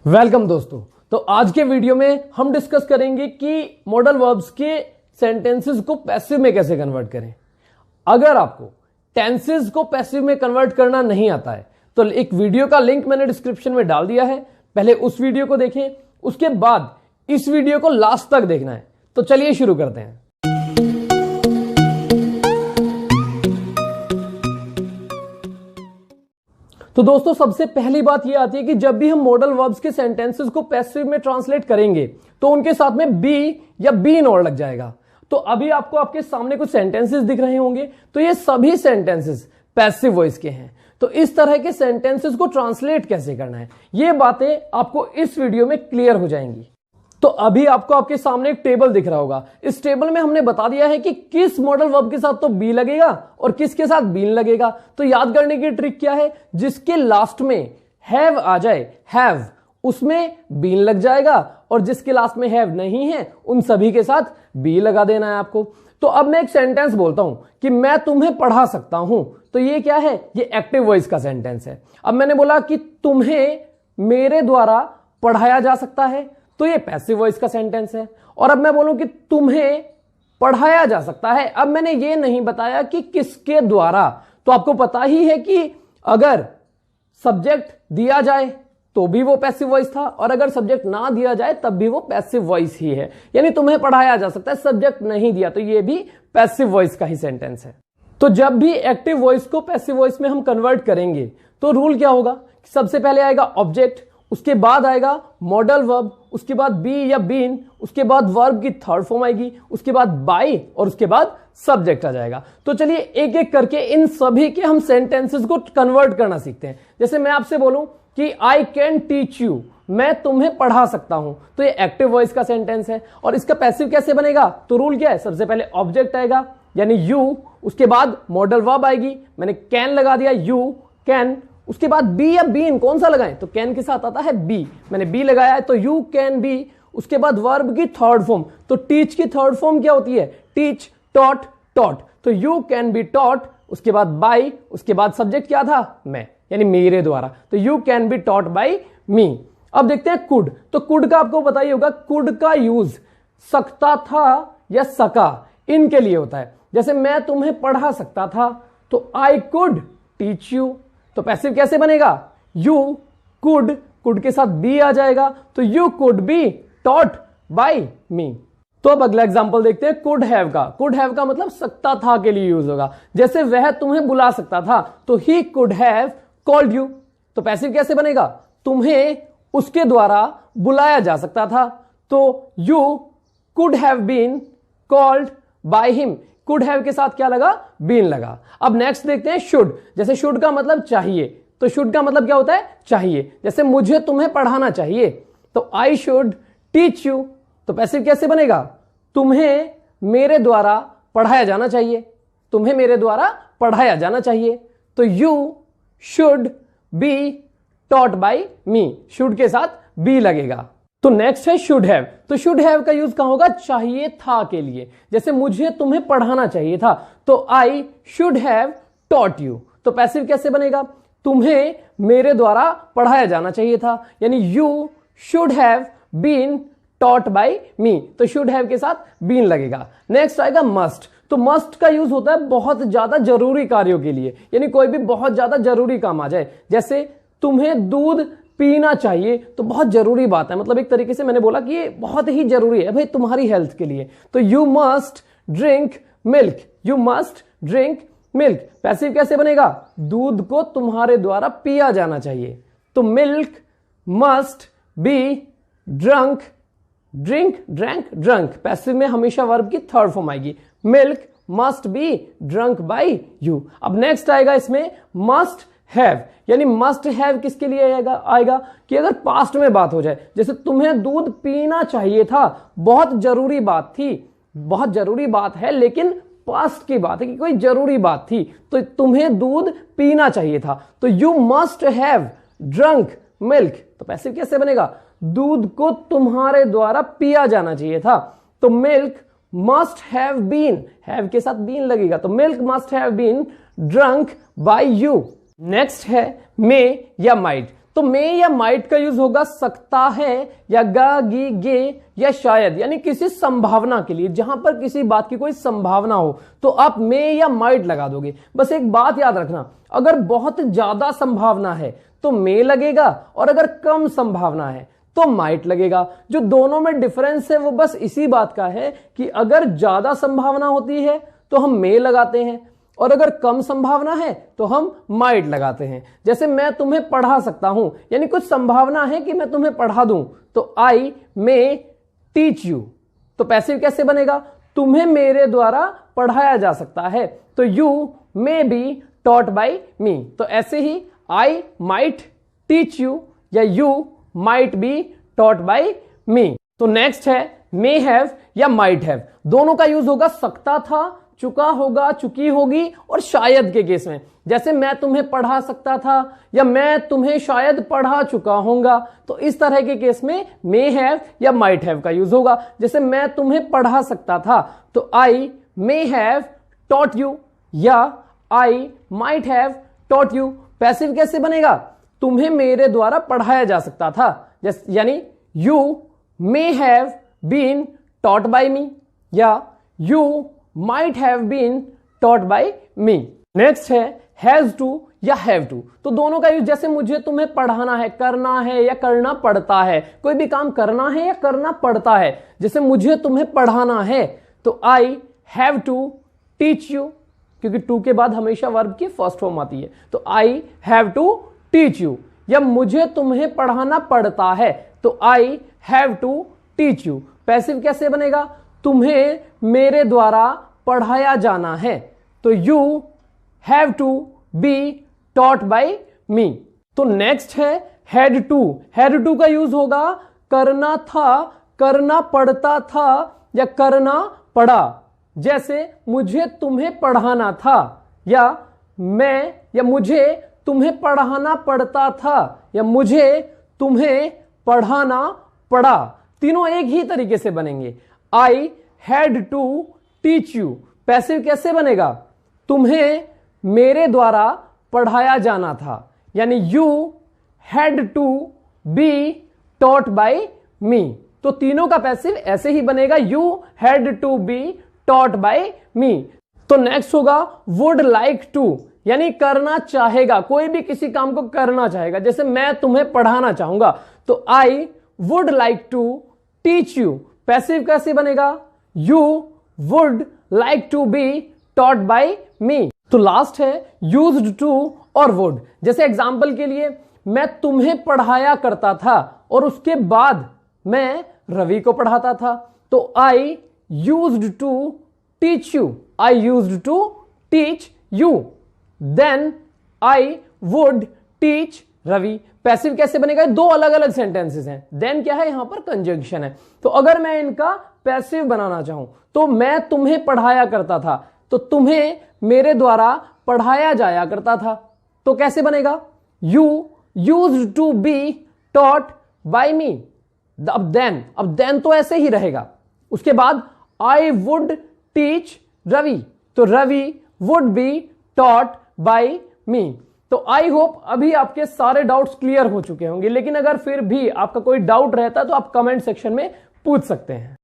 Welcome दोस्तों। तो आज के वीडियो में हम डिस्कस करेंगे कि मॉडल वर्ब्स के सेंटेंसेस को पैसिव में कैसे कन्वर्ट करें। अगर आपको टेंसेस को पैसिव में कन्वर्ट करना नहीं आता है तो एक वीडियो का लिंक मैंने डिस्क्रिप्शन में डाल दिया है, पहले उस वीडियो को देखें, उसके बाद इस वीडियो को लास्ट तक देखना है। तो चलिए शुरू करते हैं। तो दोस्तों सबसे पहली बात यह आती है कि जब भी हम मॉडल वर्ब्स के सेंटेंसेस को पैसिव में ट्रांसलेट करेंगे तो उनके साथ में बी या बीन और लग जाएगा। तो अभी आपको आपके सामने कुछ सेंटेंसेस दिख रहे होंगे, तो ये सभी सेंटेंसेस पैसिव वॉइस के हैं। तो इस तरह के सेंटेंसेस को ट्रांसलेट कैसे करना है, ये बातें आपको इस वीडियो में क्लियर हो जाएंगी। तो अभी आपको आपके सामने एक टेबल दिख रहा होगा। इस टेबल में हमने बता दिया है कि किस मॉडल वर्ब के साथ तो बी लगेगा और किसके साथ बीन लगेगा। तो याद करने की ट्रिक क्या है, जिसके लास्ट में हैव आ जाए, हैव, उसमें बीन लग जाएगा, और जिसके लास्ट में हैव नहीं है उन सभी के साथ बी लगा देना है आपको। तो अब मैं एक सेंटेंस बोलता हूं कि मैं तुम्हें पढ़ा सकता हूं, तो ये क्या है, ये एक्टिव वॉइस का सेंटेंस है। अब मैंने बोला कि तुम्हें मेरे द्वारा पढ़ाया जा सकता है, तो ये पैसिव वॉइस का सेंटेंस है। और अब मैं बोलूं कि तुम्हें पढ़ाया जा सकता है, अब मैंने ये नहीं बताया कि किसके द्वारा। तो आपको पता ही है कि अगर सब्जेक्ट दिया जाए तो भी वो पैसिव वॉइस था, और अगर सब्जेक्ट ना दिया जाए तब भी वो पैसिव वॉइस ही है। यानी तुम्हें पढ़ाया जा सकता है, सब्जेक्ट नहीं दिया तो ये भी पैसिव वॉइस का ही सेंटेंस है। तो जब भी एक्टिव वॉइस को पैसिव वॉइस में हम कन्वर्ट करेंगे तो रूल क्या होगा, सबसे पहले आएगा ऑब्जेक्ट, उसके बाद आएगा मॉडल वर्ब, उसके बाद बी या बीन, उसके बाद वर्ब की थर्ड फॉर्म आएगी, उसके बाद बाई, और उसके बाद सब्जेक्ट आ जाएगा। तो चलिए एक एक करके इन सभी के हम सेंटेंसेस को कन्वर्ट करना सीखते हैं। जैसे मैं आपसे बोलूं कि आई कैन टीच यू, मैं तुम्हें पढ़ा सकता हूं, तो ये एक्टिव वॉइस का सेंटेंस है। और इसका पैसिव कैसे बनेगा, तो रूल क्या है, सबसे पहले ऑब्जेक्ट आएगा यानी यू, उसके बाद मॉडल वर्ब आएगी, मैंने कैन लगा दिया, यू कैन, उसके बाद बी या बीन कौन सा लगाएं, तो कैन के साथ आता है बी, मैंने बी लगाया है तो यू कैन बी। उसके बाद वर्ब की थर्ड फॉर्म, तो टीच की थर्ड फॉर्म क्या होती है, टीच, टॉट, टॉट, तो यू कैन बी टॉट, उसके बाद बाय, उसके बाद सब्जेक्ट क्या था, मैं, यानी मेरे द्वारा, तो you can be taught by me. अब देखते हैं कुड। तो कुड का आपको पता ही होगा, कुड का यूज सकता था या सका इनके लिए होता है। जैसे मैं तुम्हें पढ़ा सकता था, तो आई कुड टीच यू। तो पैसिव कैसे बनेगा, यू कुड, कुड के साथ बी आ जाएगा, तो you could be taught by me. तो अब अगला एग्जांपल देखते हैं कुड हैव का। कुड हैव का मतलब सकता था के लिए यूज होगा। जैसे वह तुम्हें बुला सकता था, तो he could have called you. तो पैसिव कैसे बनेगा, तुम्हें उसके द्वारा बुलाया जा सकता था, तो you could have been called by him. Could have के साथ क्या लगा, बीन लगा। अब नेक्स्ट देखते हैं शुड। जैसे शुड का मतलब चाहिए, तो शुड का मतलब क्या होता है, चाहिए। जैसे मुझे तुम्हें पढ़ाना चाहिए, तो आई शुड टीच यू। तो पैसिव कैसे बनेगा, तुम्हें मेरे द्वारा पढ़ाया जाना चाहिए, तुम्हें मेरे द्वारा पढ़ाया जाना चाहिए, तो you should be taught by me, should के साथ बी लगेगा। तो नेक्स्ट है शुड हैव। तो शुड हैव का यूज कहां होगा, चाहिए था के लिए। जैसे मुझे तुम्हें पढ़ाना चाहिए था, तो I should have taught you. तो पैसिव कैसे बनेगा, तुम्हें मेरे द्वारा पढ़ाया जाना चाहिए था, यानी you should have been taught by me, तो शुड हैव के साथ बीन लगेगा। नेक्स्ट आएगा मस्ट। तो मस्ट का यूज होता है बहुत ज्यादा जरूरी कार्यों के लिए, यानी कोई भी बहुत ज्यादा जरूरी काम आ जाए। जैसे तुम्हें दूध पीना चाहिए, तो बहुत जरूरी बात है, मतलब एक तरीके से मैंने बोला कि ये बहुत ही जरूरी है भाई तुम्हारी हेल्थ के लिए, तो you must drink milk, you must drink milk. Passive कैसे बनेगा, दूध को तुम्हारे द्वारा पिया जाना चाहिए, तो milk must be drunk, drink drank drunk. Passive में हमेशा वर्ब की थर्ड फॉर्म आएगी, milk must be drunk by you. अब नेक्स्ट आएगा इसमें मस्ट हैव, यानी मस्ट हैव किसके लिए आएगा कि अगर पास्ट में बात हो जाए, जैसे तुम्हें दूध पीना चाहिए था, बहुत जरूरी बात थी, बहुत जरूरी बात है लेकिन पास्ट की बात है कि कोई जरूरी बात थी, तो तुम्हें दूध पीना चाहिए था, तो you must have drunk milk. तो पैसिव कैसे बनेगा, दूध को तुम्हारे द्वारा पिया जाना चाहिए था, तो milk must have been, have के साथ बीन लगेगा, तो milk must have been drunk by you. Next है मे या माइट। तो मे या माइट का यूज होगा सकता है या गा गी गे या शायद, यानी किसी संभावना के लिए, जहां पर किसी बात की कोई संभावना हो तो आप मे या माइट लगा दोगे। बस एक बात याद रखना, अगर बहुत ज्यादा संभावना है तो मे लगेगा और अगर कम संभावना है तो माइट लगेगा। जो दोनों में डिफरेंस है वो बस इसी बात का है कि अगर ज्यादा संभावना होती है तो हम मे लगाते हैं और अगर कम संभावना है तो हम माइट लगाते हैं। जैसे मैं तुम्हें पढ़ा सकता हूं, यानी कुछ संभावना है कि मैं तुम्हें पढ़ा दूं, तो आई मे टीच यू। तो पैसिव कैसे बनेगा? तुम्हें मेरे द्वारा पढ़ाया जा सकता है, तो you may be taught by me. तो ऐसे ही आई माइट टीच यू या you might be taught by me. तो नेक्स्ट है मे हैव या माइट हैव। दोनों का यूज होगा सकता था, चुका होगा, चुकी होगी और शायद के केस में। जैसे मैं तुम्हें पढ़ा सकता था या मैं तुम्हें शायद पढ़ा चुका होऊंगा, तो इस तरह के केस में मे हैव या माइट हैव का यूज होगा। जैसे मैं तुम्हें पढ़ा सकता था तो आई मे हैव टॉट यू या I might have taught you. Passive कैसे बनेगा? तुम्हें मेरे द्वारा पढ़ाया जा सकता था, यानी you may have been taught by me या you might have been taught by me. Next है हैज टू या हैव टू। तो दोनों का यूज, जैसे मुझे तुम्हें पढ़ाना है, करना है या करना पड़ता है। कोई भी काम करना है या करना पड़ता है। जैसे मुझे तुम्हें पढ़ाना है तो I have to teach you, क्योंकि टू के बाद हमेशा वर्ब की फर्स्ट फॉर्म आती है, तो I have to teach you. या मुझे तुम्हें पढ़ाना पड़ता है तो I have to teach you. Passive कैसे बनेगा? तुम्हें मेरे द्वारा पढ़ाया जाना है, तो you have to be taught by me. तो नेक्स्ट है हैड टू। हैड टू का यूज होगा करना था, करना पड़ता था या करना पड़ा। जैसे मुझे तुम्हें पढ़ाना था या मैं या मुझे तुम्हें पढ़ाना पड़ता था या मुझे तुम्हें पढ़ाना पड़ा। तीनों एक ही तरीके से बनेंगे। I had to teach you. Passive कैसे बनेगा? तुम्हें मेरे द्वारा पढ़ाया जाना था, यानी you had to be taught by me. तो तीनों का पैसिव ऐसे ही बनेगा, you had to be taught by me. तो नेक्स्ट होगा वुड लाइक टू, यानी करना चाहेगा, कोई भी किसी काम को करना चाहेगा। जैसे मैं तुम्हें पढ़ाना चाहूंगा तो I would like to teach you. Passive कैसे बनेगा? You would like to be taught by me. तो लास्ट है यूज्ड टू और वुड। जैसे एग्जांपल के लिए मैं तुम्हें पढ़ाया करता था और उसके बाद मैं रवि को पढ़ाता था, तो I used to teach you. I used to teach you. Then I would teach Ravi. Passive कैसे बनेगा? दो अलग अलग सेंटेंसेस हैं। देन क्या है? यहां पर कंजंक्शन है। तो अगर मैं इनका पैसिव बनाना चाहूं तो मैं तुम्हें पढ़ाया करता था, तो तुम्हें मेरे द्वारा पढ़ाया जाया करता था, तो कैसे बनेगा? You used to be taught by me. अब देन तो ऐसे ही रहेगा। उसके बाद आई वुड टीच रवि, तो Ravi would be taught by me. तो आई होप अभी आपके सारे डाउट्स क्लियर हो चुके होंगे, लेकिन अगर फिर भी आपका कोई डाउट रहता है तो आप कमेंट सेक्शन में पूछ सकते हैं।